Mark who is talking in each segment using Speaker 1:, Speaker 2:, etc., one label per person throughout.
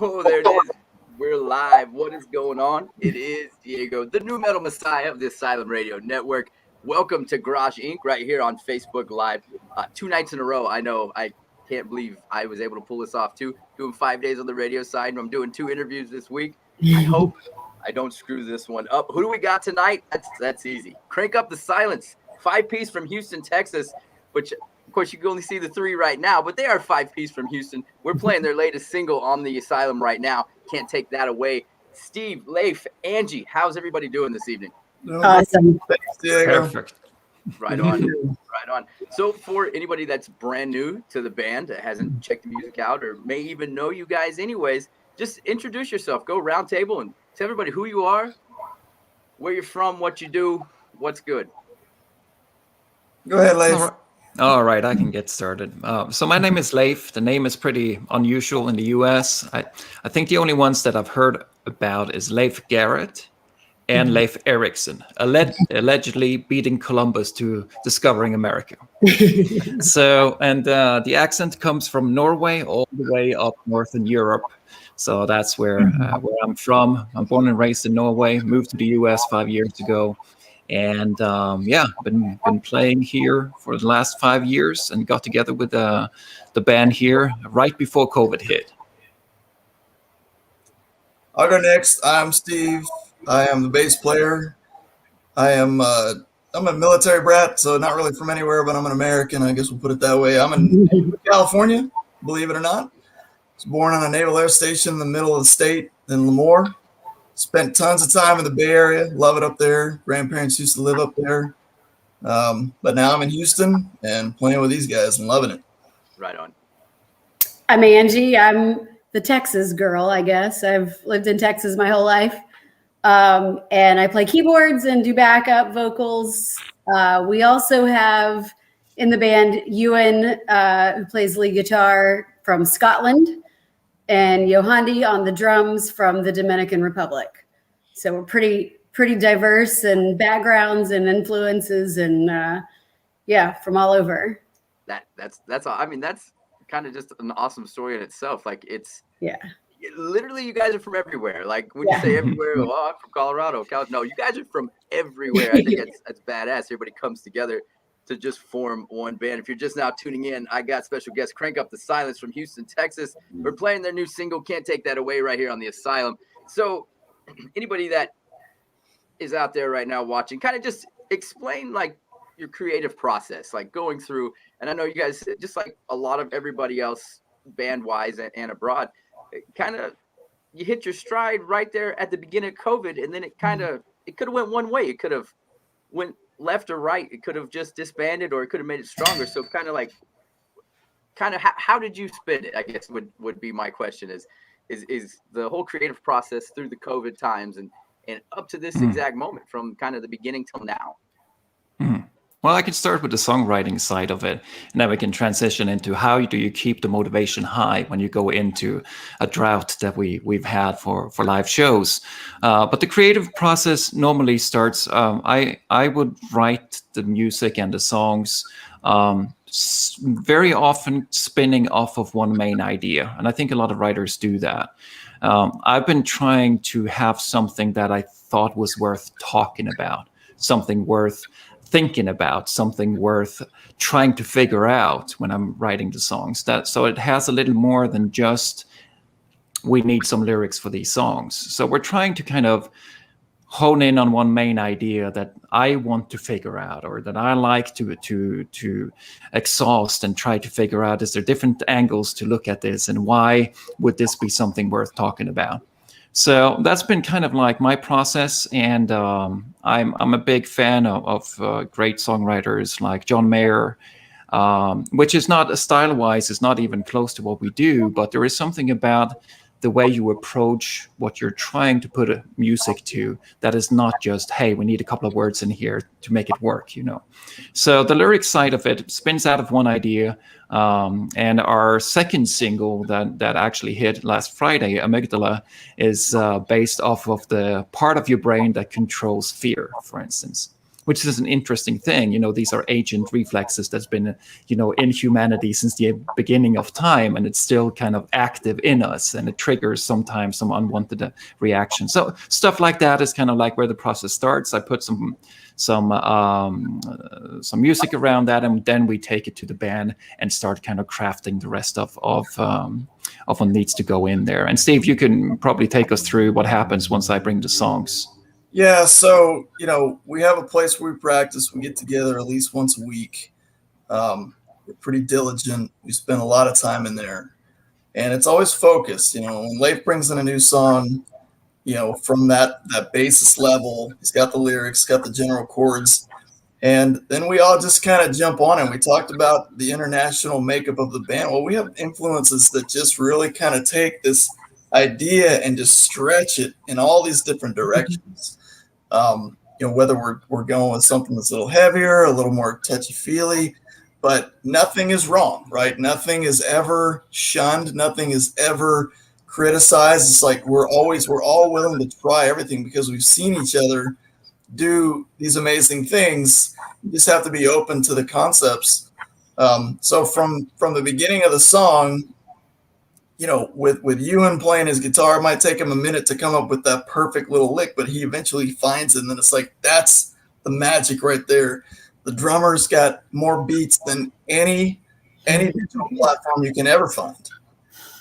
Speaker 1: Oh, there it is. We're live. What is going on? It is Diego, the new metal messiah of the Asylum Radio Network. Welcome to Garage Inc. right here on Facebook Live. 2 nights in a row. I know. I can't believe I was able to pull this off too. Doing 5 days on the radio side. I'm doing 2 interviews this week. I hope I don't screw this one up. Who do we got tonight? That's easy. Crank Up the Silence. 5-piece from Houston, Texas, which of course, you can only see the 3 right now, but they are 5-piece from Houston. We're playing their latest single on the Asylum right now. Can't take that away. Steve, Leif, Angie, how's everybody doing this evening?
Speaker 2: Awesome.
Speaker 3: Perfect.
Speaker 1: Right on. Right on. So for anybody that's brand new to the band, that hasn't checked the music out or may even know you guys anyways, just introduce yourself. Go round table and tell everybody who you are, where you're from, what you do, what's good.
Speaker 4: Go ahead, Leif.
Speaker 3: All right, I can get started. So my name is Leif. The name is pretty unusual in the US. I think the only ones that I've heard about is Leif Garrett and Leif Erikson, allegedly beating Columbus to discovering America. So, and the accent comes from Norway all the way up north in Europe. So that's where I'm from. I'm born and raised in Norway, moved to the US 5 years ago. And been playing here for the last 5 years and got together with the band here right before COVID hit.
Speaker 4: I'll go next. I'm Steve. I am the bass player. I'm a military brat, so not really from anywhere, but I'm an American. I guess we'll put it that way. I'm in California, believe it or not. I was born on a Naval Air Station in the middle of the state in Lemoore. Spent tons of time in the Bay Area. Love it up there. Grandparents used to live up there. But now I'm in Houston and playing with these guys and loving it.
Speaker 1: Right on.
Speaker 2: I'm Angie. I'm the Texas girl, I guess. I've lived in Texas my whole life. And I play keyboards and do backup vocals. We also have in the band Ewan, who plays lead guitar from Scotland, and Yohandi on the drums from the Dominican Republic. So we're pretty diverse in backgrounds and influences and from all over.
Speaker 1: That's all. I mean, that's kind of just an awesome story in itself. Like literally you guys are from everywhere. Like when you say everywhere, I'm from Colorado. No, you guys are from everywhere. I think that's badass. Everybody comes together to just form one band. If you're just now tuning in, I got special guest Crank Up the Silence from Houston, Texas. We're playing their new single, Can't Take That Away, right here on the Asylum. So anybody that is out there right now watching, kind of just explain like your creative process, like going through, and I know you guys, just like a lot of everybody else band-wise and abroad, kind of you hit your stride right there at the beginning of COVID, and then it could have went one way. It could have went left or right. It could have just disbanded, or it could have made it stronger. So how did you spend it, I guess would be my question, is the whole creative process through the COVID times and up to this exact moment, from kind of the beginning till now?
Speaker 3: Well, I can start with the songwriting side of it, and then we can transition into how do you keep the motivation high when you go into a drought that we've had for live shows. But the creative process normally starts, I would write the music and the songs very often spinning off of one main idea. And I think a lot of writers do that. I've been trying to have something that I thought was worth talking about, something worth thinking about, something worth trying to figure out when I'm writing the songs. So it has a little more than just we need some lyrics for these songs. So we're trying to kind of hone in on one main idea that I want to figure out, or that I like to exhaust and try to figure out, is there different angles to look at this, and why would this be something worth talking about? So that's been kind of like my process, and I'm a big fan of great songwriters like John Mayer, which is not style-wise, is not even close to what we do, but there is something about the way you approach what you're trying to put music to that is not just, hey, we need a couple of words in here to make it work, you know. So the lyric side of it spins out of one idea. And our second single that actually hit last Friday, Amygdala, is based off of the part of your brain that controls fear, for instance, which is an interesting thing. These are ancient reflexes that's been, in humanity since the beginning of time, and it's still kind of active in us, and it triggers sometimes some unwanted reaction. So stuff like that is kind of like where the process starts. I put some music around that, and then we take it to the band and start kind of crafting the rest of what needs to go in there. And Steve, you can probably take us through what happens once I bring the songs.
Speaker 4: Yeah, so we have a place where we practice. We get together at least once a week. We're pretty diligent. We spend a lot of time in there, and it's always focused. When Leif brings in a new song, from that basis level, he's got the lyrics, got the general chords, and then we all just kind of jump on it. We talked about the international makeup of the band. Well, we have influences that just really kind of take this idea and just stretch it in all these different directions. Whether we're going with something that's a little heavier, a little more touchy-feely, but nothing is wrong, right? Nothing is ever shunned. Nothing is ever criticized. It's like we're all willing to try everything because we've seen each other do these amazing things. You just have to be open to the concepts. So from the beginning of the song, with Ewan playing his guitar, it might take him a minute to come up with that perfect little lick, but he eventually finds it, and then it's like, that's the magic right there. The drummer's got more beats than any digital platform you can ever find,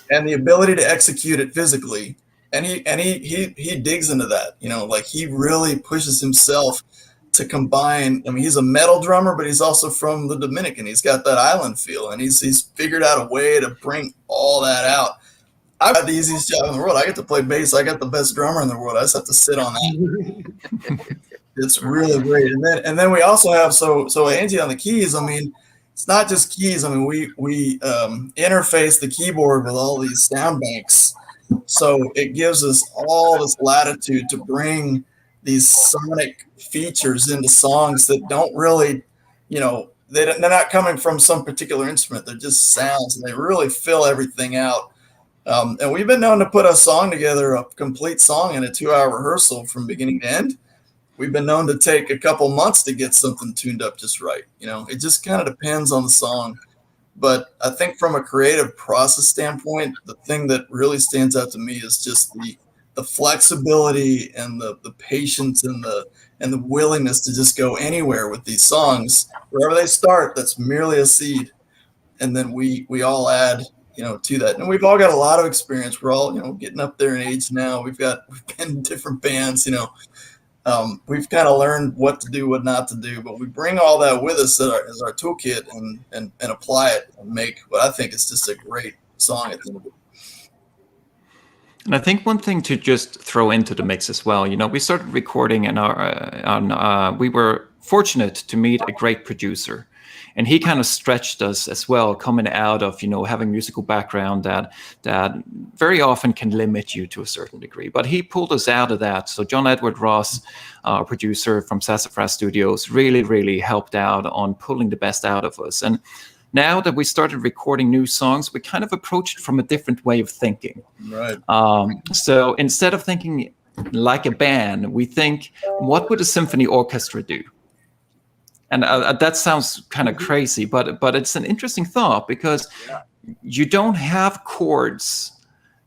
Speaker 4: and the ability to execute it physically. And he digs into that, he really pushes himself to combine. I mean, he's a metal drummer, but he's also from the Dominican. He's got that island feel, and he's figured out a way to bring all that out. I've got the easiest job in the world. I get to play bass. I got the best drummer in the world. I just have to sit on that. It's really great. And then we also have so Angie on the keys. I mean, it's not just keys. I mean, we interface the keyboard with all these sound banks. So it gives us all this latitude to bring these sonic features into songs that don't really, they're not coming from some particular instrument. They're just sounds, and they really fill everything out. And we've been known to put a song together, a complete song in a 2-hour rehearsal from beginning to end. We've been known to take a couple months to get something tuned up just right. It just kind of depends on the song. But I think from a creative process standpoint, the thing that really stands out to me is just the flexibility and the patience and the willingness to just go anywhere with these songs. Wherever they start, that's merely a seed. And then we all add, to that. And we've all got a lot of experience. We're all, getting up there in age now. We've been in different bands, we've kind of learned what to do, what not to do, but we bring all that with us as our toolkit and apply it and make what I think is just a great song at the end of it.
Speaker 3: And I think one thing to just throw into the mix as well, we started recording we were fortunate to meet a great producer, and he kind of stretched us as well, coming out of, having musical background that very often can limit you to a certain degree. But he pulled us out of that. So John Edward Ross, our producer from Sassafras Studios, really, really helped out on pulling the best out of us. And now that we started recording new songs, we kind of approached from a different way of thinking.
Speaker 4: Right.
Speaker 3: So instead of thinking like a band, we think, what would a symphony orchestra do? And that sounds kind of crazy, but it's an interesting thought, because you don't have chords,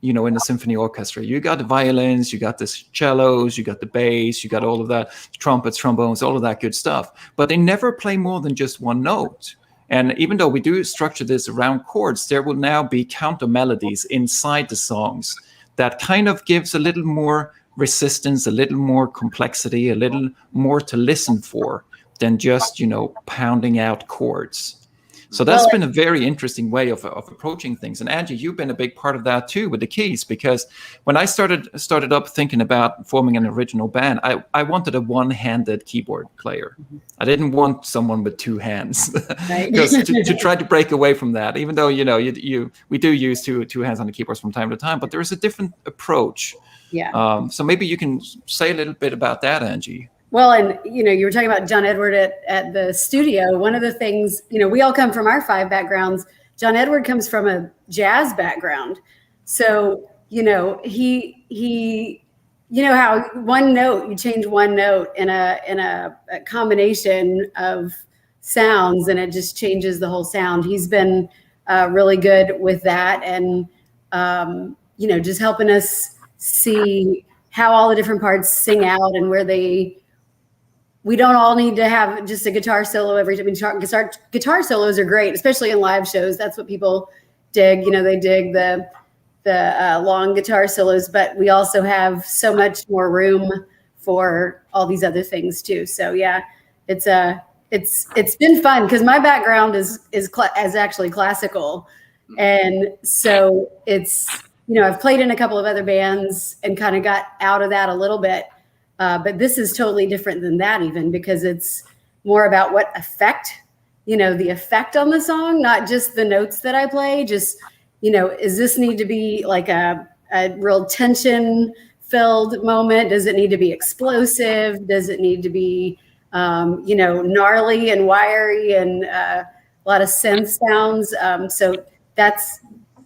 Speaker 3: in a symphony orchestra. You got the violins, you got the cellos, you got the bass, you got all of that, trumpets, trombones, all of that good stuff. But they never play more than just one note. And even though we do structure this around chords, there will now be counter melodies inside the songs that kind of gives a little more resistance, a little more complexity, a little more to listen for than just, pounding out chords. So that's been a very interesting way of approaching things. And Angie, you've been a big part of that too with the keys, because when I started up thinking about forming an original band, I wanted a one-handed keyboard player. I didn't want someone with two hands, because to try to break away from that, even though, we do use two hands on the keyboards from time to time, but there is a different approach.
Speaker 2: Yeah.
Speaker 3: So maybe you can say a little bit about that, Angie.
Speaker 2: Well, and, you were talking about John Edward at the studio. One of the things, we all come from our 5 backgrounds. John Edward comes from a jazz background. So, he you know how one note, you change one note in a combination of sounds and it just changes the whole sound. He's been really good with that, and you know, just helping us see how all the different parts sing out and where we don't all need to have just a guitar solo every time. Guitar solos are great, especially in live shows. That's what people dig. You know, they dig the long guitar solos, but we also have so much more room for all these other things too. So yeah, it's been fun because my background is actually classical, and so it's, you know, I've played in a couple of other bands and kind of got out of that a little bit. But this is totally different than that, even because it's more about what effect, you know, the effect on the song, not just the notes that I play. Just, you know, does this need to be like a real tension filled moment? Does it need to be explosive? Does it need to be, you know, gnarly and wiry and a lot of synth sounds? So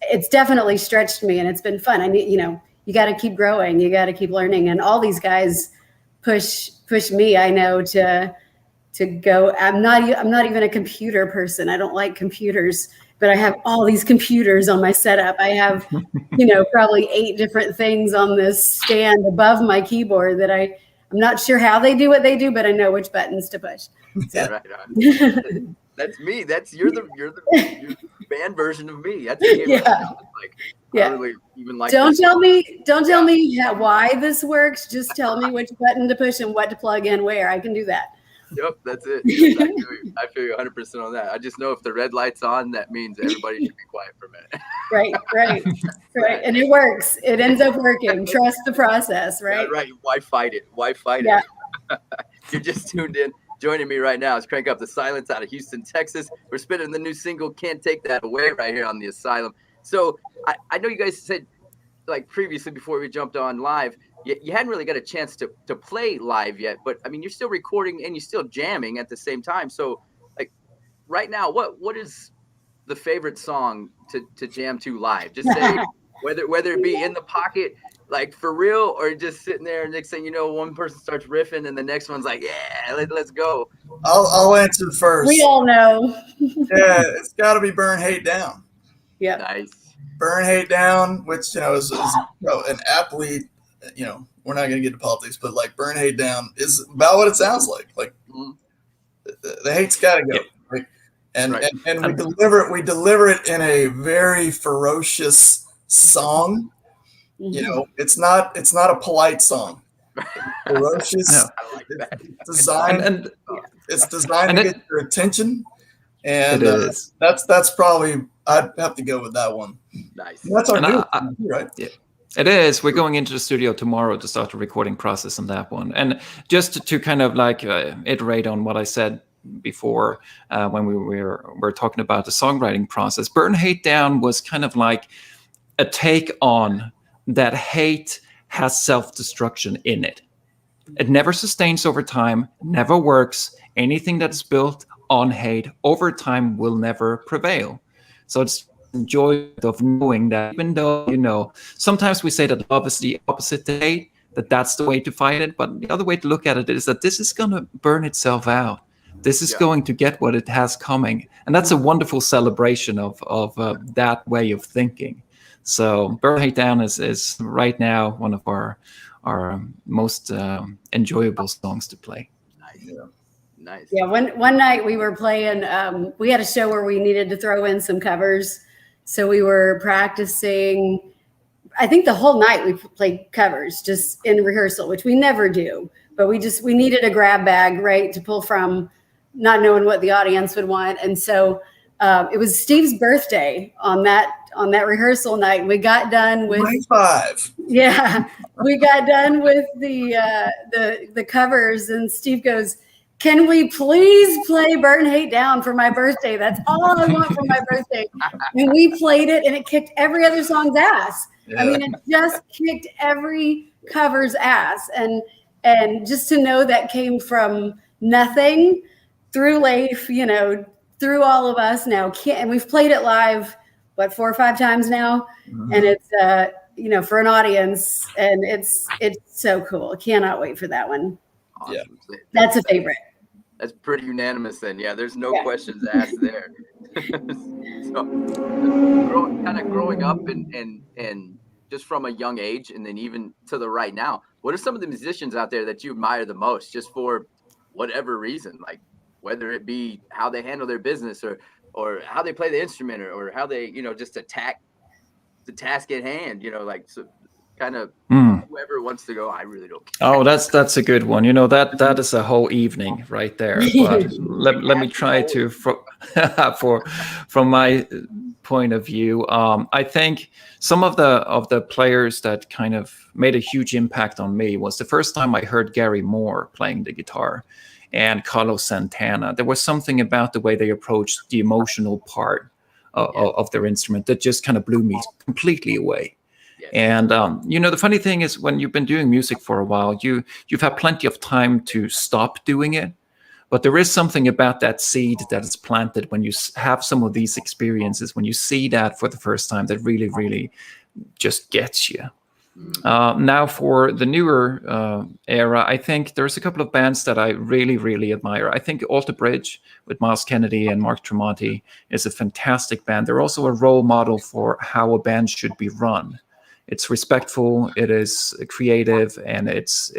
Speaker 2: it's definitely stretched me, and it's been fun. I need, you know, you got to keep growing, you got to keep learning, and all these guys push me, I know, to go. I'm not even a computer person. I don't like computers, but I have all these computers on my setup. I have, you know, probably 8 different things on this stand above my keyboard that I'm not sure how they do what they do, but I know which buttons to push. So.
Speaker 1: Right on. That's me. You're the band version of me. That's me.
Speaker 2: Yeah.
Speaker 1: I really even like.
Speaker 2: Don't tell me why this works. Just tell me which button to push and what to plug in where. I can do that.
Speaker 1: Yep, that's it. I feel you 100% on that. I just know if the red light's on, that means everybody should be quiet for a minute.
Speaker 2: Right. And it works. It ends up working. Trust the process, right?
Speaker 1: Yeah, right. Why fight it?
Speaker 2: Yeah.
Speaker 1: You're just tuned in. Joining me right now is Crank Up the Silence out of Houston, Texas. We're spinning the new single, Can't Take That Away, right here on The Asylum. So I know you guys said, like previously before we jumped on live, you hadn't really got a chance to play live yet, but I mean, you're still recording and you're still jamming at the same time. So like right now, what is the favorite song to jam to live? Just say whether it be in the pocket, like for real, or just sitting there and next thing you know, one person starts riffing and the next one's like, yeah, let's go.
Speaker 4: I'll answer first.
Speaker 2: We all know.
Speaker 4: Yeah, it's got to be Burn Hate Down.
Speaker 2: Yeah.
Speaker 1: Nice.
Speaker 4: Burn Hate Down, which, you know, is you know, an athlete, you know, we're not going to get into politics, but like Burn Hate Down is about what it sounds like. Like the hate's got to go. Like, and we deliver it in a very ferocious song. You know, it's not a polite song. Ferocious.
Speaker 3: No.
Speaker 1: I like that.
Speaker 4: It's designed to get your attention, and
Speaker 3: it is.
Speaker 4: That's probably, I'd have to go with that one.
Speaker 1: Nice.
Speaker 4: That's our new, right?
Speaker 3: Yeah. It is. We're going into the studio tomorrow to start the recording process on that one. And just to kind of like iterate on what I said before when we were talking about the songwriting process, Burn Hate Down was kind of like a take on that hate has self-destruction in it. It never sustains over time, never works. Anything that's built on hate over time will never prevail. So it's joy of knowing that, even though, you know, sometimes we say that love is the opposite to hate, that's the way to fight it. But the other way to look at it is that this is going to burn itself out. This is going to get what it has coming. And that's a wonderful celebration of that way of thinking. So Burn Hate Down is right now one of our most enjoyable songs to play.
Speaker 1: Nice.
Speaker 2: Yeah, one night we were playing, we had a show where we needed to throw in some covers. So we were practicing, I think the whole night we played covers just in rehearsal, which we never do. But we needed a grab bag, right, to pull from, not knowing what the audience would want. And so it was Steve's birthday on that rehearsal night. We got done with
Speaker 4: 25.
Speaker 2: Yeah, we got done with the covers, and Steve goes, "Can we please play Burn Hate Down for my birthday? That's all I want for my birthday." And we played it, and it kicked every other song's ass. Yeah. I mean, it just kicked every cover's ass, and just to know that came from nothing through Leif, you know, through all of us now, and we've played it live, 4 or 5 times now, and for an audience, and it's so cool. I cannot wait for that one.
Speaker 1: Awesome.
Speaker 4: Yeah.
Speaker 2: That's a favorite.
Speaker 1: That's pretty unanimous then. Yeah, there's no questions asked there. So, growing up and just from a young age, and then even to the right now, what are some of the musicians out there that you admire the most, just for whatever reason, like whether it be how they handle their business or how they play the instrument or how they, just attack the task at hand, like, so kind of whoever wants to go, I really don't care.
Speaker 3: Oh, that's a good one. That is a whole evening right there. But let me try to from my point of view. I think some of the players that kind of made a huge impact on me was the first time I heard Gary Moore playing the guitar and Carlos Santana. There was something about the way they approached the emotional part of their instrument that just kind of blew me completely away. And the funny thing is, when you've been doing music for a while, you've had plenty of time to stop doing it. But there is something about that seed that is planted when you have some of these experiences, when you see that for the first time, that really, really just gets you. Now for the newer era, I think there's a couple of bands that I really, really admire. I think Alter Bridge with Miles Kennedy and Mark Tremonti is a fantastic band. They're also a role model for how a band should be run. It's respectful, it is creative, and it's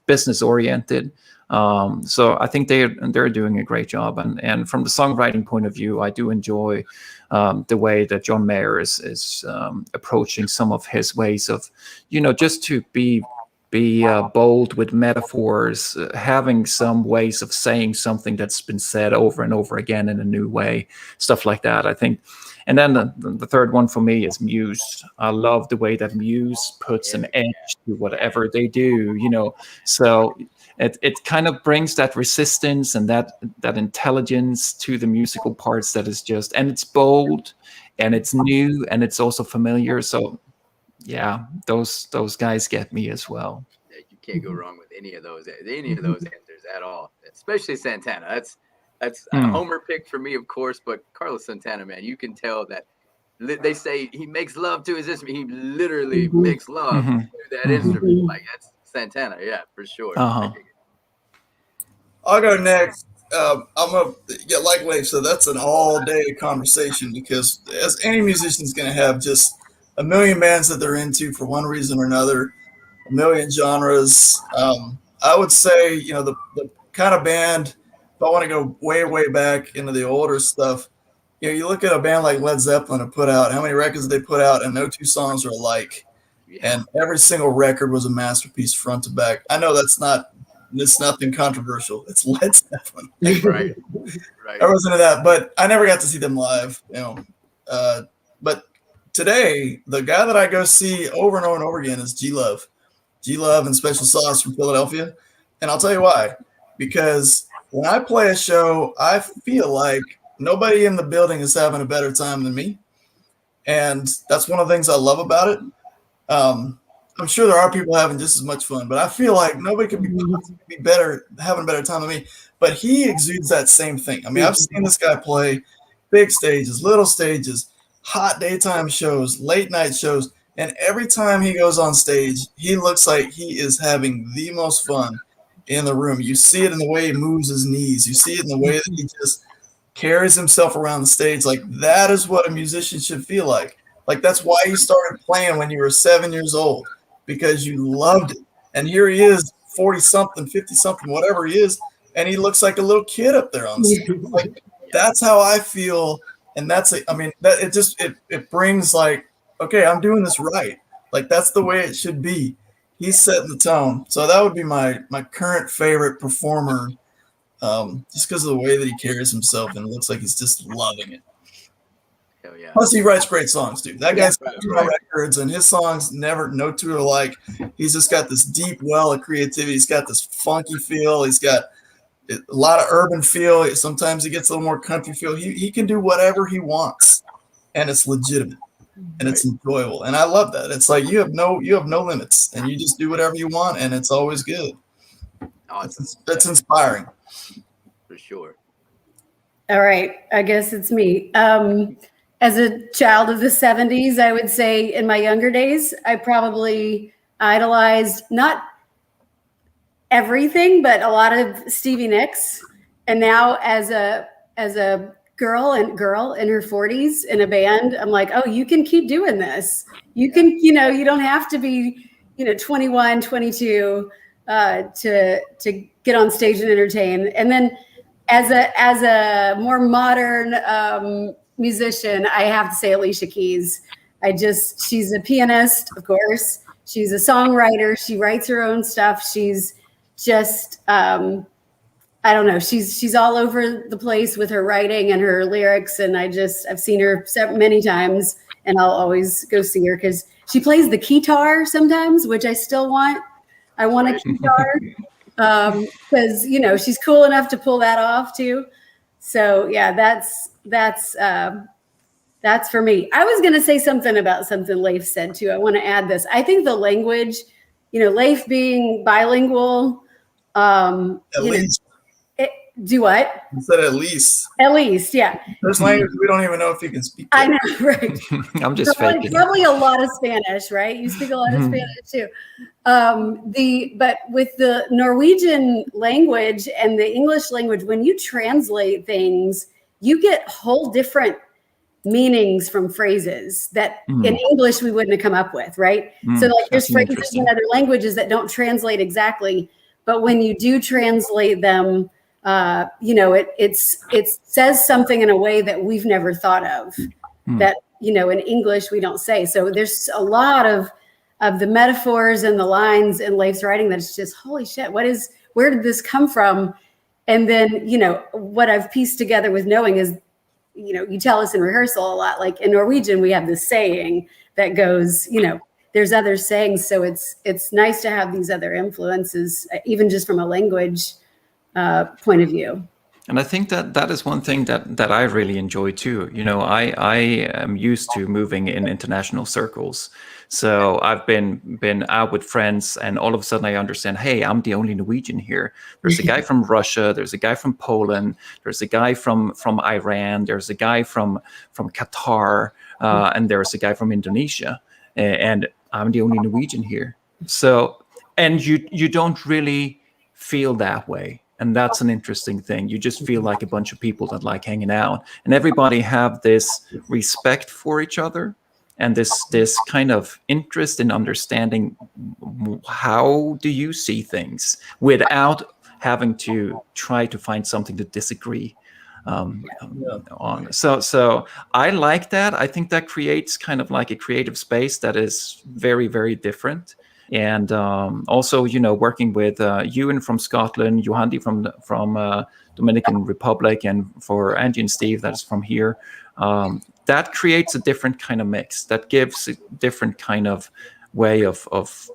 Speaker 3: business oriented. So I think they're doing a great job. And from the songwriting point of view, I do enjoy the way that John Mayer is approaching some of his ways of, just to be bold with metaphors, having some ways of saying something that's been said over and over again in a new way, stuff like that, I think. And then the third one for me is Muse. I love the way that Muse puts an edge to whatever they do, So it kind of brings that resistance and that intelligence to the musical parts that is just, and it's bold and it's new and it's also familiar. So yeah, those guys get me as well.
Speaker 1: You can't go wrong with any of those answers at all, especially Santana. That's a homer pick for me, of course, but Carlos Santana, man, you can tell that they say he makes love to his instrument. He literally makes love to that instrument. Like, that's Santana, yeah, for sure.
Speaker 4: I'll go next. Like Wade said, that's an all-day conversation, because as any musician's going to have just a million bands that they're into for one reason or another, a million genres. I would say, the kind of band, if I want to go way, way back into the older stuff, you look at a band like Led Zeppelin and put out, how many records they put out, and no two songs are alike. Yeah. And every single record was a masterpiece front to back. I know it's nothing controversial. It's Led Zeppelin.
Speaker 1: Right.
Speaker 4: I was into that, but I never got to see them live, But today, the guy that I go see over and over and over again is G-Love. G-Love and Special Sauce from Philadelphia. And I'll tell you why. Because when I play a show, I feel like nobody in the building is having a better time than me. And that's one of the things I love about it. I'm sure there are people having just as much fun, but I feel like nobody could be better, having a better time than me. But he exudes that same thing. I mean, I've seen this guy play big stages, little stages, hot daytime shows, late night shows, and every time he goes on stage, he looks like he is having the most fun in the room. You see it in the way he moves his knees. You see it in the way that he just carries himself around the stage. Like, that is what a musician should feel like. Like, that's why you started playing when you were 7 years old, because you loved it. And here he is, 40-something, 50-something, whatever he is, and he looks like a little kid up there on the stage. Like, that's how I feel. And it brings, like, okay, I'm doing this right. Like, that's the way it should be. He's setting the tone. So that would be my current favorite performer, just because of the way that he carries himself, and it looks like he's just loving it.
Speaker 1: Hell yeah.
Speaker 4: Plus, he writes great songs, dude. That guy's got records, and his songs no two are alike. He's just got this deep well of creativity. He's got this funky feel. He's got a lot of urban feel. Sometimes he gets a little more country feel. He can do whatever he wants, and it's legitimate, and it's enjoyable. And I love that. It's like you have no limits, and you just do whatever you want, and it's always good. It's inspiring.
Speaker 1: For sure.
Speaker 2: All right, I guess it's me. as a child of the 70s, I would say in my younger days, I probably idolized not everything, but a lot of Stevie Nicks. And now as a girl in her 40s in a band, I'm like, oh, you can keep doing this. You can, you don't have to be, 21, 22 to get on stage and entertain. And then as a more modern musician, I have to say Alicia Keys. She's a pianist, of course. She's a songwriter. She writes her own stuff. She's just, I don't know. She's all over the place with her writing and her lyrics. And I've seen her many times, and I'll always go see her because she plays the keytar sometimes, which I still want. I want a keytar because, she's cool enough to pull that off too. So yeah, that's for me. I was going to say something about something Leif said too. I want to add this. I think the language, Leif being bilingual,
Speaker 4: at least.
Speaker 2: Do what?
Speaker 4: You said at least.
Speaker 2: At least, yeah.
Speaker 4: There's language we don't even know if you can speak.
Speaker 2: I know, right?
Speaker 3: I'm just faking.
Speaker 2: Probably a lot of Spanish, right? You speak a lot of Spanish too. But with the Norwegian language and the English language, when you translate things, you get whole different meanings from phrases that in English we wouldn't have come up with, right? So like there's phrases in other languages that don't translate exactly, but when you do translate them, it says something in a way that we've never thought of that, in English we don't say. So there's a lot of the metaphors and the lines in Leif's writing that it's just, holy shit, where did this come from? And then, what I've pieced together with knowing is, you tell us in rehearsal a lot, like in Norwegian, we have this saying that goes, there's other sayings. So it's nice to have these other influences, even just from a language point of view.
Speaker 3: And I think that is one thing that I really enjoy too. I am used to moving in international circles. So I've been out with friends, and all of a sudden I understand, hey, I'm the only Norwegian here. There's a guy from Russia, there's a guy from Poland, there's a guy from Iran, there's a guy from Qatar, and there's a guy from Indonesia, and I'm the only Norwegian here. So, and you don't really feel that way. And that's an interesting thing. You just feel like a bunch of people that like hanging out, and everybody have this respect for each other and this kind of interest in understanding how do you see things without having to try to find something to disagree on. So I like that. I think that creates kind of like a creative space that is very, very different. And also, working with Ewan from Scotland, Johandi from Dominican Republic, and for Angie and Steve, that's from here. That creates a different kind of mix. That gives a different kind of way of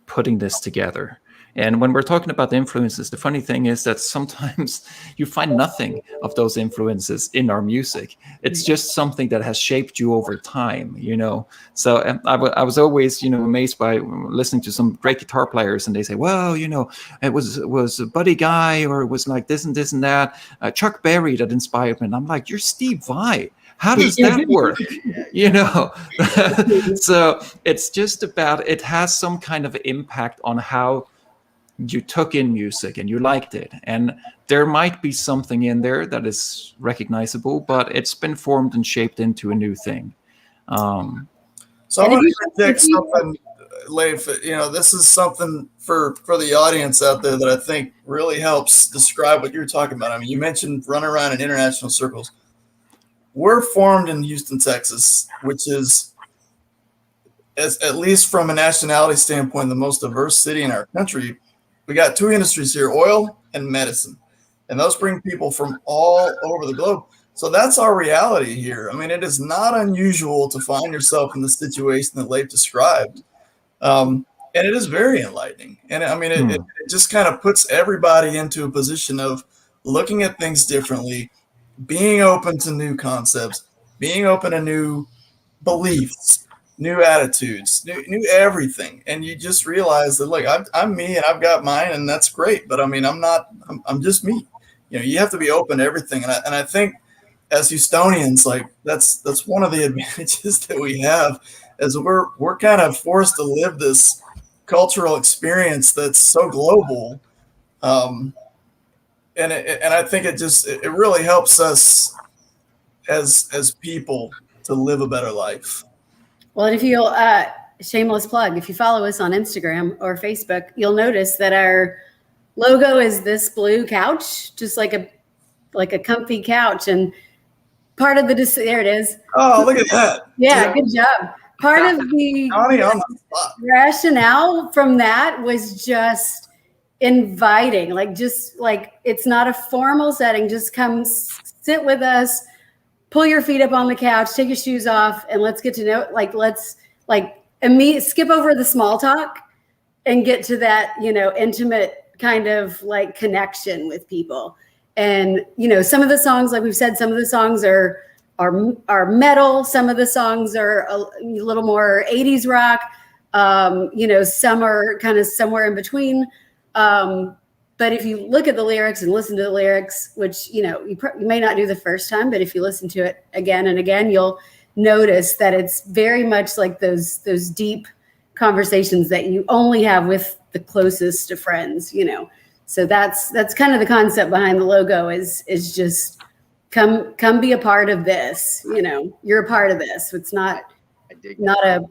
Speaker 3: putting this together. And when we're talking about the influences, the funny thing is that sometimes you find nothing of those influences in our music. It's just something that has shaped you over time, So I was always, amazed by listening to some great guitar players, and they say, well, it was a Buddy Guy, or it was like this and this and that. Chuck Berry that inspired me. And I'm like, you're Steve Vai. How does that work? So it's just about, it has some kind of impact on how you took in music and you liked it, and there might be something in there that is recognizable, but it's been formed and shaped into a new thing.
Speaker 4: So I want to predict something, Leif. This is something for the audience out there that I think really helps describe what you're talking about. I mean, you mentioned running around in international circles. We're formed in Houston, Texas, which is, at least from a nationality standpoint, the most diverse city in our country. We got two industries here, oil and medicine, and those bring people from all over the globe. So that's our reality here. I mean, it is not unusual to find yourself in the situation that Leif described. And it is very enlightening. And I mean, it just kind of puts everybody into a position of looking at things differently, being open to new concepts, being open to new beliefs, new attitudes, new everything. And you just realize that, look, I'm me and I've got mine, and that's great. But I mean, I'm just me. You have to be open to everything. And I think as Houstonians, like that's one of the advantages that we have, is we're kind of forced to live this cultural experience that's so global, and I think it really helps us as people to live a better life.
Speaker 2: Well, if you'll shameless plug, if you follow us on Instagram or Facebook, you'll notice that our logo is this blue couch, just like a comfy couch, and part of there it is.
Speaker 4: Oh, look at that!
Speaker 2: Yeah, good job. Part of the rationale from that was just inviting, like it's not a formal setting. Just come sit with us, pull your feet up on the couch, take your shoes off, and let's get to know. Let's skip over the small talk and get to that, intimate kind of like connection with people. And some of the songs, like we've said, some of the songs are metal. Some of the songs are a little more 80s rock. Some are kind of somewhere in between. But if you look at the lyrics and listen to the lyrics, which, you may not do the first time, but if you listen to it again and again, you'll notice that it's very much like those deep conversations that you only have with the closest of friends, So that's kind of the concept behind the logo is just come be a part of this, you're a part of this. It's not a,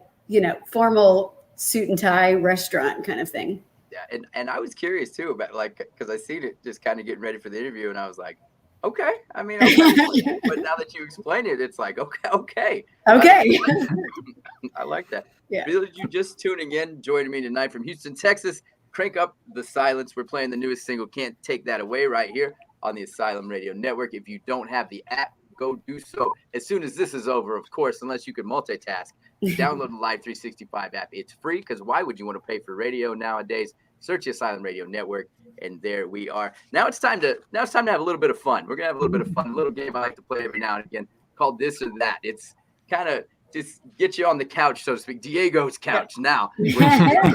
Speaker 2: formal suit and tie restaurant kind of thing.
Speaker 1: Yeah, and I was curious too about because I seen it just kind of getting ready for the interview, and I was like, okay. I mean, okay. But now that you explain it, it's like okay. I like that.
Speaker 2: Yeah.
Speaker 1: For those of you just tuning in, joining me tonight from Houston, Texas, crank up the silence. We're playing the newest single, "Can't Take That Away," right here on the Asylum Radio Network. If you don't have the app, go do so as soon as this is over, of course, unless you can multitask. Download the Live 365 app. It's free, because why would you want to pay for radio nowadays? Search the Asylum Radio Network, and there we are. Now it's time to have a little bit of fun. We're gonna have a little bit of fun. A little game I like to play every now and again called This or That. It's kind of just get you on the couch, so to speak. Diego's couch now. It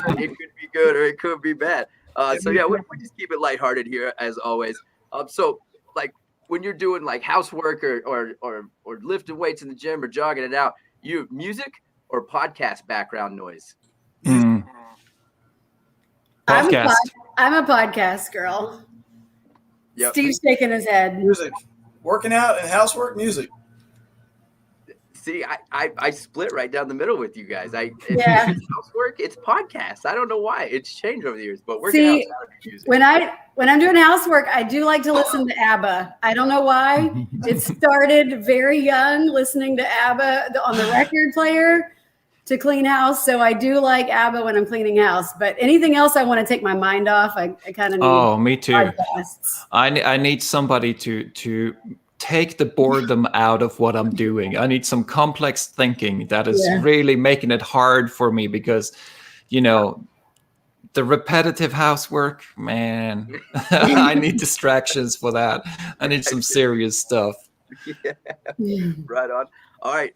Speaker 1: could be good or it could be bad. So yeah, we just keep it lighthearted here as always. So like when you're doing like housework or lifting weights in the gym or jogging it out, you have music or podcast background noise?
Speaker 3: Podcast.
Speaker 2: I'm a podcast girl. Yep. Steve's shaking his head.
Speaker 4: Music. Working out and housework, music.
Speaker 1: See, I split right down the middle with you guys. It's housework, it's podcasts. I don't know why. It's changed over the years, but working out music.
Speaker 2: When I'm doing housework, I do like to listen to ABBA. I don't know why. It started very young, listening to ABBA on the record player to clean house. So I do like ABBA when I'm cleaning house, but anything else I want to take my mind off, I kind of need.
Speaker 3: Oh, me too.
Speaker 2: Podcasts.
Speaker 3: I need somebody to take the boredom out of what I'm doing. I need some complex thinking that is really making it hard for me, because, the repetitive housework, man, I need distractions for that. I need some serious stuff.
Speaker 1: Yeah. Right on. All right.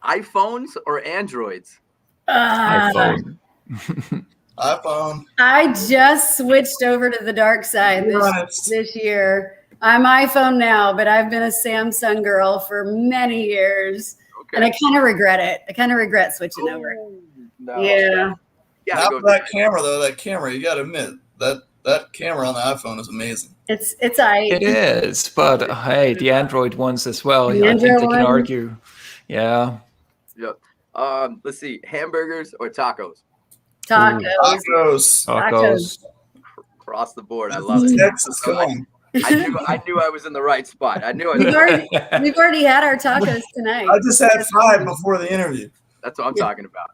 Speaker 1: iPhones or Androids?
Speaker 3: iPhone.
Speaker 4: iPhone.
Speaker 2: I just switched over to the dark side this year. I'm iPhone now, but I've been a Samsung girl for many years, and I kind of regret it. I kind of regret switching over.
Speaker 1: No.
Speaker 2: Yeah.
Speaker 4: Not for that camera though. That camera, you got to admit that camera on the iPhone is amazing.
Speaker 2: It
Speaker 3: is, but hey, the Android ones as well. I think they can argue. Yeah.
Speaker 1: Yep. Let's see, hamburgers or tacos?
Speaker 2: Tacos.
Speaker 1: Across the board. I love it.
Speaker 4: Texas, come on.
Speaker 1: I knew I was in the right spot. I knew
Speaker 2: We've already had our tacos tonight.
Speaker 4: I just had 5 before the interview.
Speaker 1: That's what I'm talking about.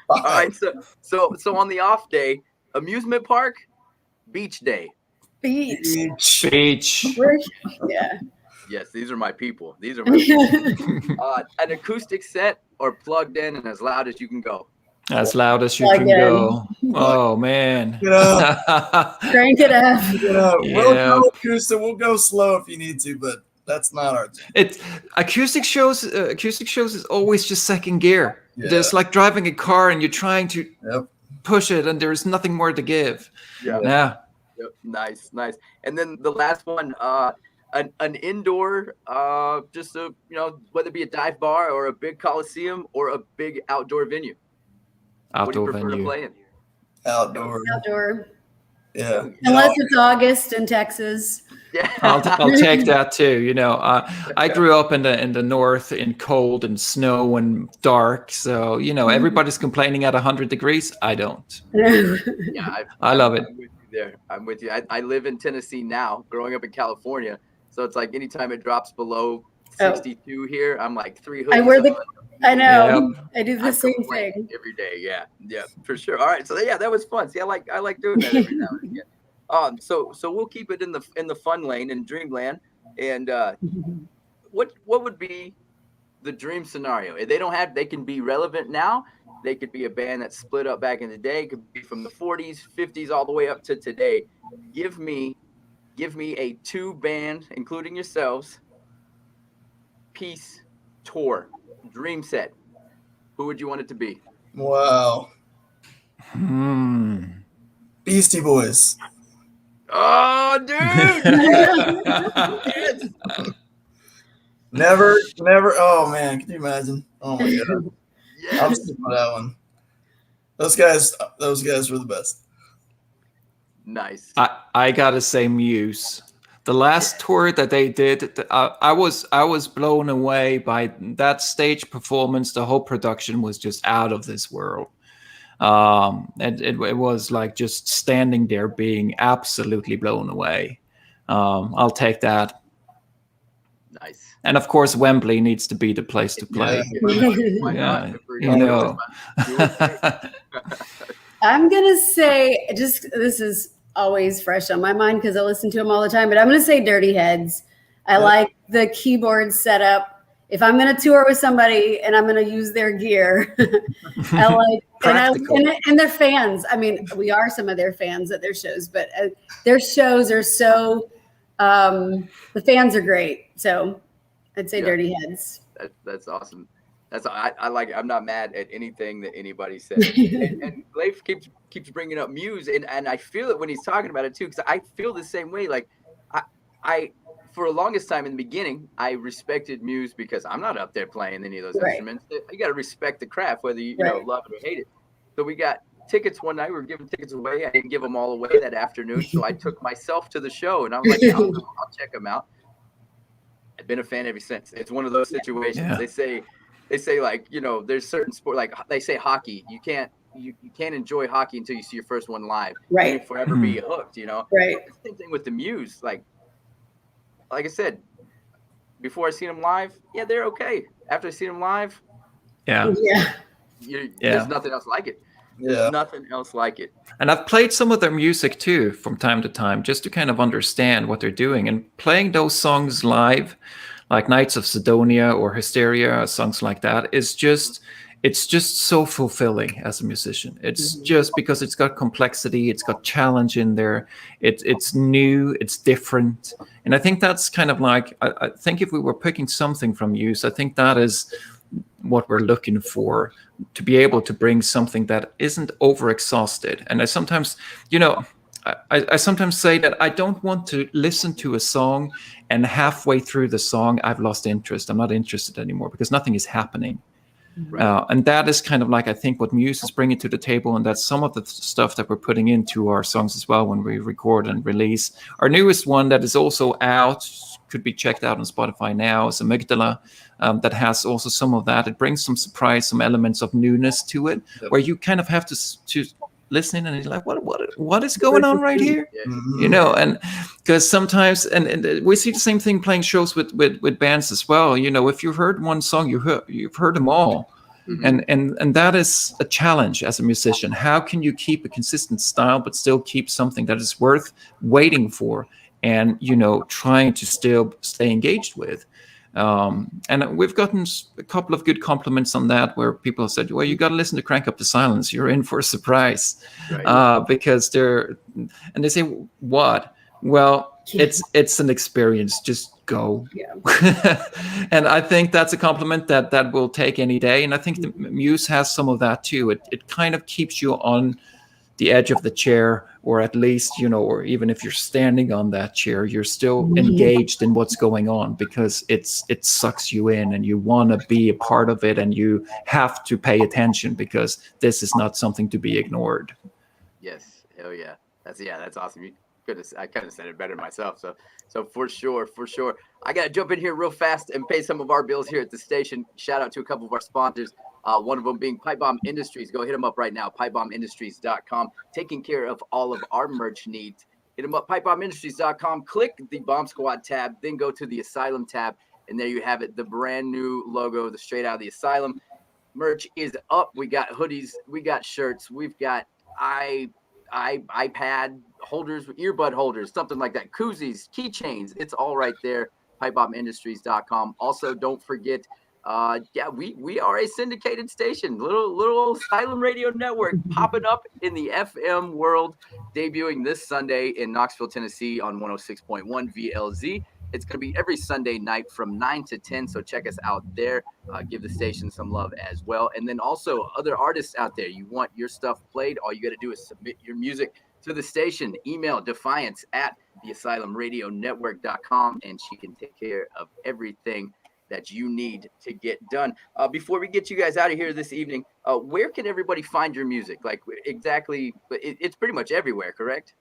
Speaker 1: All right, so on the off day, amusement park, beach day.
Speaker 2: Beach. Yeah.
Speaker 1: Yes, these are my people. An acoustic set or plugged in and as loud as you can go?
Speaker 3: As loud as you can go. Oh, man.
Speaker 2: Crank it up.
Speaker 4: We'll go acoustic. We'll go slow if you need to, but that's not our thing.
Speaker 3: It's acoustic shows is always just second gear.
Speaker 4: Yeah.
Speaker 3: There's like driving a car and you're trying to push it and there's nothing more to give.
Speaker 1: Yeah.
Speaker 3: Yep.
Speaker 1: Nice. And then the last one, an indoor, just a, whether it be a dive bar or a big coliseum or a big outdoor venue? What do you
Speaker 3: Outdoor
Speaker 1: prefer to
Speaker 3: venue.
Speaker 1: play in?
Speaker 2: Outdoor.
Speaker 4: Yeah.
Speaker 2: Unless it's August in Texas.
Speaker 1: Yeah.
Speaker 3: I'll take that too. I grew up in the north in cold and snow and dark. So, everybody's complaining at 100 degrees. I don't.
Speaker 1: Yeah,
Speaker 3: I love it.
Speaker 1: I'm with you there. I'm with you. I live in Tennessee now, growing up in California. So it's like anytime it drops below 62 here, I'm like 3 hoodies.
Speaker 2: I know.
Speaker 3: Yep.
Speaker 2: I do the same thing
Speaker 1: every day. Yeah, for sure. All right, so yeah, that was fun. See, I like doing that every now and again. So we'll keep it in the fun lane in Dreamland. And what would be the dream scenario? If they can be relevant now. They could be a band that split up back in the day. It could be from the 40s, 50s, all the way up to today. Give me a 2-band, including yourselves, piece tour, dream set. Who would you want it to be?
Speaker 4: Wow. Beastie Boys.
Speaker 1: Oh, dude!
Speaker 4: Never. Oh man, can you imagine? Oh my god.
Speaker 1: Yes.
Speaker 4: I'm sticking with that one. Those guys were the best.
Speaker 1: Nice.
Speaker 3: I gotta say, Muse. The last tour that they did, I was blown away by that stage performance. The whole production was just out of this world. And it was like just standing there being absolutely blown away. I'll take that.
Speaker 1: Nice.
Speaker 3: And of course, Wembley needs to be the place to play.
Speaker 1: Yeah.
Speaker 2: I'm gonna say, this is always fresh on my mind because I listen to them all the time, but I'm gonna say Dirty Heads. I like the keyboard setup. If I'm gonna tour with somebody and I'm gonna use their gear, I like and they're fans. I mean, we are some of their fans at their shows, but their shows are so the fans are great. So I'd say Dirty Heads.
Speaker 1: That's awesome. I like it. I'm not mad at anything that anybody says. and Leif keeps bringing up Muse, and I feel it when he's talking about it too, because I feel the same way. Like I for the longest time in the beginning, I respected Muse because I'm not up there playing any of those instruments. You got to respect the craft, whether you love it or hate it. So we got tickets one night. We were giving tickets away. I didn't give them all away that afternoon, so I took myself to the show, and I was like, I'll check them out. I've been a fan ever since. It's one of those situations. Yeah. They say like, there's certain sport, like they say hockey. You can't enjoy hockey until you see your first one live.
Speaker 2: Right.
Speaker 1: You'll forever be hooked,
Speaker 2: Right.
Speaker 1: Same thing with the Muse. Like I said, before I seen them live, they're okay. After I seen them live, there's nothing else like it. There's nothing else like it.
Speaker 3: And I've played some of their music too from time to time, just to kind of understand what they're doing. And playing those songs live, like Knights of Sidonia or Hysteria, songs like that, it's just so fulfilling as a musician. It's just because it's got complexity, it's got challenge in there, it's new, it's different. And I think that's kind of like, I think if we were picking something from Muse, I think that is what we're looking for, to be able to bring something that isn't over exhausted. And I sometimes, I sometimes say that I don't want to listen to a song and halfway through the song, I've lost interest. I'm not interested anymore because nothing is happening. Right. And that is kind of like, I think, what Muse is bringing to the table. And that's some of the stuff that we're putting into our songs as well when we record and release. Our newest one that is also out, could be checked out on Spotify now, is Amygdala, that has also some of that. It brings some surprise, some elements of newness to it, where you kind of have to listen and you're like, what is going on right here? And because sometimes, and we see the same thing playing shows with bands as well. If you've heard one song, you've heard them all. And that is a challenge as a musician. How can you keep a consistent style but still keep something that is worth waiting for and trying to still stay engaged with? And we've gotten a couple of good compliments on that, where people have said, well, you got to listen to Crank Up the Silence. You're in for a surprise. Right. Because they say, what? Well, it's an experience. Just go. Yeah. And I think that's a compliment that will take any day. And I think the Muse has some of that too. It kind of keeps you on the edge of the chair, or at least, or even if you're standing on that chair, you're still engaged in what's going on, because it sucks you in and you want to be a part of it, and you have to pay attention because this is not something to be ignored.
Speaker 1: Yes. Hell yeah. That's awesome. I kind of said it better myself. So for sure. I got to jump in here real fast and pay some of our bills here at the station. Shout out to a couple of our sponsors. One of them being Pipe Bomb Industries. Go hit them up right now, pipebombindustries.com. Taking care of all of our merch needs. Hit them up, pipebombindustries.com. Click the Bomb Squad tab, then go to the Asylum tab, and there you have it, the brand new logo, the Straight Out of the Asylum. Merch is up. We got hoodies, we got shirts, we've got iPad holders, earbud holders, something like that, koozies, keychains. It's all right there, pipebombindustries.com. Also, don't forget, we are a syndicated station, little Asylum Radio Network popping up in the FM world, debuting this Sunday in Knoxville, Tennessee on 106.1 VLZ. It's going to be every Sunday night from 9 to 10, so check us out there. Give the station some love as well. And then also other artists out there, you want your stuff played, all you got to do is submit your music to the station. Email defiance@theasylumradionetwork.com, and she can take care of everything that you need to get done. Before we get you guys out of here this evening, where can everybody find your music? Like exactly, it's pretty much everywhere, correct?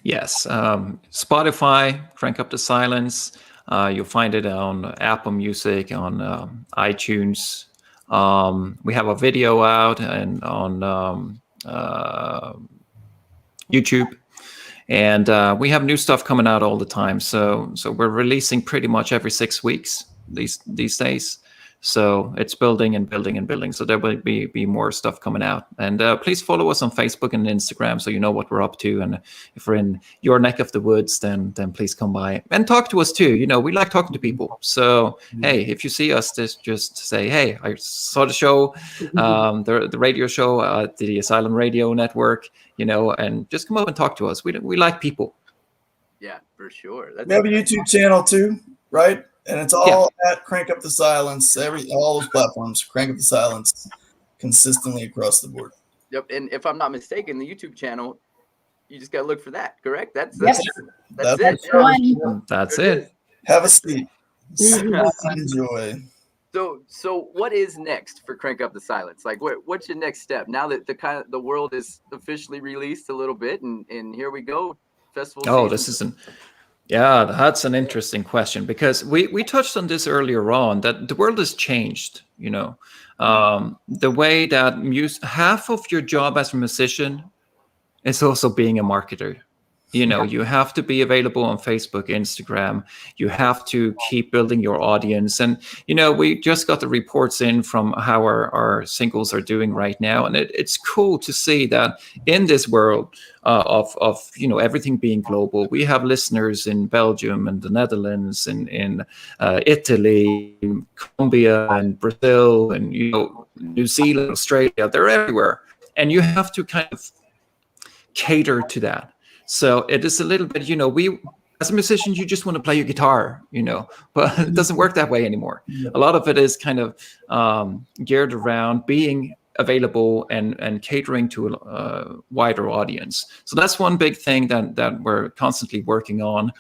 Speaker 3: Yes. Spotify, Crank Up the Silence. You'll find it on Apple Music, on iTunes. We have a video out and on YouTube. And we have new stuff coming out all the time. So we're releasing pretty much every 6 weeks these days. So it's building and building and building. So there will be more stuff coming out. And please follow us on Facebook and Instagram so you know what we're up to. And if we're in your neck of the woods, then please come by and talk to us too. We like talking to people. So, hey, if you see us, just say, hey, I saw the show, the radio show at the Asylum Radio Network, and just come up and talk to us. We like people.
Speaker 1: Yeah, for sure.
Speaker 4: We have a YouTube channel too, right? And it's all at Crank Up the Silence. All those platforms, Crank Up the Silence, consistently across the board.
Speaker 1: Yep. And if I'm not mistaken, the YouTube channel, you just got to look for that, correct? That's it.
Speaker 3: That's it.
Speaker 4: Have a seat. Enjoy.
Speaker 1: So what is next for Crank Up the Silence? Like, what's your next step now that the world is officially released a little bit, and here we go, festival season.
Speaker 3: This isn't. Yeah, that's an interesting question, because we touched on this earlier on, that the world has changed. The way that half of your job as a musician is also being a marketer. You have to be available on Facebook, Instagram. You have to keep building your audience. And, we just got the reports in from how our singles are doing right now. And it's cool to see that in this world of everything being global, we have listeners in Belgium and the Netherlands and in Italy, Colombia and Brazil and, New Zealand, Australia. They're everywhere. And you have to kind of cater to that. So it is a little bit, we, as a musician, you just want to play your guitar, but it doesn't work that way anymore. Yeah. A lot of it is kind of geared around being available and catering to a wider audience. So that's one big thing that we're constantly working on.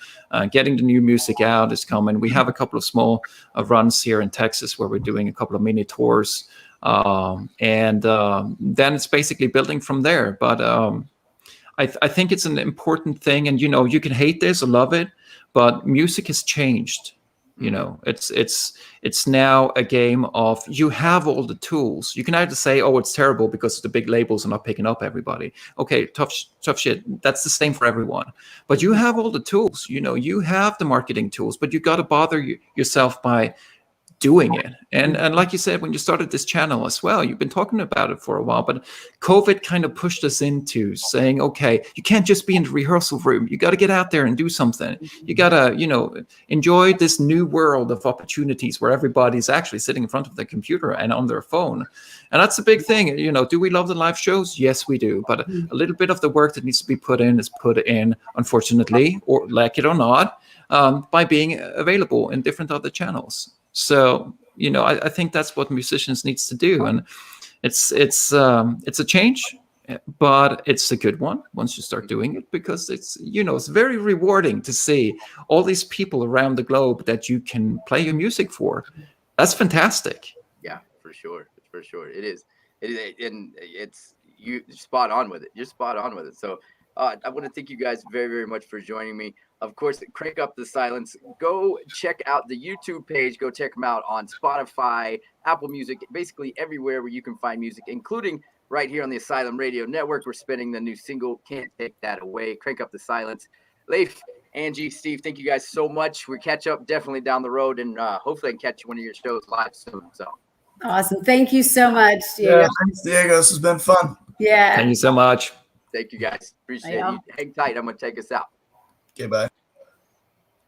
Speaker 3: Getting the new music out is coming. We have a couple of small runs here in Texas where we're doing a couple of mini tours. And then it's basically building from there. But I think it's an important thing, and you can hate this or love it, but music has changed. It's now a game of, you have all the tools. You can either say, oh, it's terrible because the big labels are not picking up everybody. Okay, tough shit. That's the same for everyone. But you have all the tools. You have the marketing tools, but you got to bother yourself by doing it. And like you said, when you started this channel as well, you've been talking about it for a while, but COVID kind of pushed us into saying, okay, you can't just be in the rehearsal room. You got to get out there and do something. You got to, enjoy this new world of opportunities where everybody's actually sitting in front of their computer and on their phone. And that's a big thing. Do we love the live shows? Yes, we do. But a little bit of the work that needs to be put in is put in, unfortunately, or like it or not, by being available in different other channels. So, I think that's what musicians needs to do. And it's a change. but it's a good one once you start doing it, because it's, it's very rewarding to see all these people around the globe that you can play your music for. That's fantastic.
Speaker 1: Yeah, for sure. It is, and it's, you're spot on with it. You're spot on with it. So I want to thank you guys very, very much for joining me. Of course, Crank Up the Silence. Go check out the YouTube page. Go check them out on Spotify, Apple Music, basically everywhere where you can find music, including right here on the Asylum Radio Network. We're spinning the new single, Can't Take That Away. Crank Up the Silence. Leif, Angie, Steve, thank you guys so much. We catch up definitely down the road, and hopefully I can catch one of your shows live soon. So
Speaker 2: awesome. Thank you so much, Diego.
Speaker 4: Yeah, thanks, Diego. This has been fun.
Speaker 2: Yeah.
Speaker 3: Thank you so much.
Speaker 1: Thank you guys. Appreciate you. Hang tight. I'm going to take us out.
Speaker 4: Okay, bye.